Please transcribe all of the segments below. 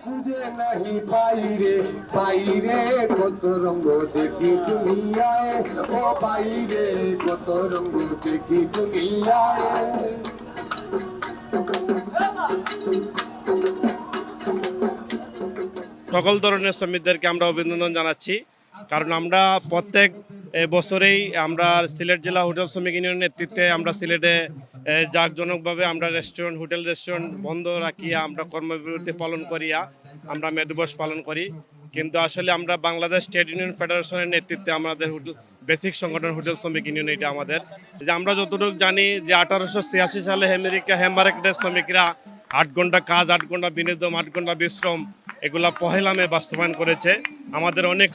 খুঁজে নাহি বাইরে বাইরে কত রঙ্গ দেখি দুনিয়ায়, ও বাইরে কত রঙ্গ দেখি দুনিয়ায়। সকল ধরনের শ্রমিকদেরকে আমরা অভিনন্দন জানাচ্ছি, কারণ আমরা প্রত্যেক বছরেই আমরা সিলেট জেলা হোটেল শ্রমিক ইউনিয়নের নেতৃত্বে আমরা সিলেটে জাঁকজনকভাবে আমরা হোটেল রেস্টুরেন্ট বন্ধ রাখিয়া আমরা কর্মবিরতি পালন করিয়া আমরা মে দিবস পালন করি। কিন্তু আসলে আমরা বাংলাদেশ স্টেট ইউনিয়ন ফেডারেশনের নেতৃত্বে আমাদের বেসিক সংগঠন হোটেল শ্রমিক ইউনিয়ন, এটা আমাদের যে আমরা যতটুকু জানি যে 1886 সালে আমেরিকা হ্যামবার্গের শ্রমিকরা 8 ঘন্টা কাজ, 8 ঘন্টা বিনোদন, 8 ঘন্টা বিশ্রাম এগুলা পহেলা মে বাস্তবায়ন করেছে। আমাদের অনেক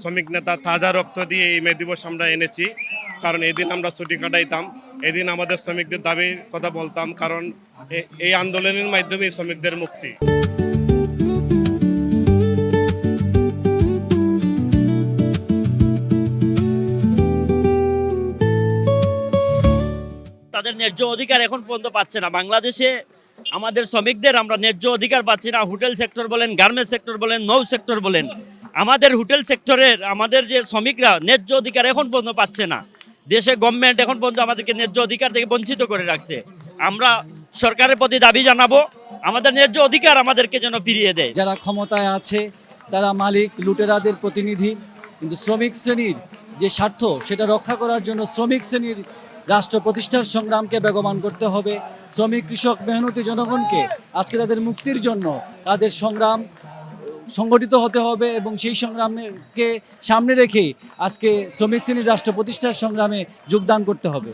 শ্রমিক নেতা তাজা রক্ত দিয়ে এই মে দিবস আমরা এনেছি, কারণ এদিন আমরা ছুটি কাটাইতাম, এদিন আমাদের শ্রমিকদের দাবির কথা বলতাম, কারণ এই আন্দোলনের মাধ্যমে শ্রমিকদের মুক্তি। তাদের ন্যায্য অধিকার এখন পর্যন্ত পাচ্ছে না। বাংলাদেশে আমাদের শ্রমিকদের আমরা ন্যায্য অধিকার পাচ্ছি না। হোটেল সেক্টর বলেন, গার্মেন্টস সেক্টর বলেন, নৌ সেক্টর বলেন, আমাদের হোটেল সেক্টরের আমাদের যে শ্রমিকরা ন্যায্য অধিকার এখন পর্যন্ত পাচ্ছে না। দেশে গভর্নমেন্ট এখন পর্যন্ত আমাদেরকে ন্যায্য অধিকার থেকে বঞ্চিত করে রাখছে। আমরা সরকারের প্রতি দাবি জানাবো, আমাদের ন্যায্য অধিকার আমাদেরকে যেন ফিরিয়ে দেয়। যারা ক্ষমতায় আছে তারা মালিক লুটেরাদের প্রতিনিধি, কিন্তু শ্রমিক শ্রেণীর যে স্বার্থ সেটা রক্ষা করার জন্য শ্রমিক শ্রেণীর রাষ্ট্র প্রতিষ্ঠার সংগ্রামকে বেগবান করতে হবে। শ্রমিক, কৃষক, মেহনতি জনগণকে আজকে তাদের মুক্তির জন্য তাদের সংগ্রাম সংগঠিত হতে হবে এবং সেই সংগ্রামকে সামনে রেখে আজকে শ্রমিক শ্রেণীর রাষ্ট্র প্রতিষ্ঠার সংগ্রামে যোগদান করতে হবে।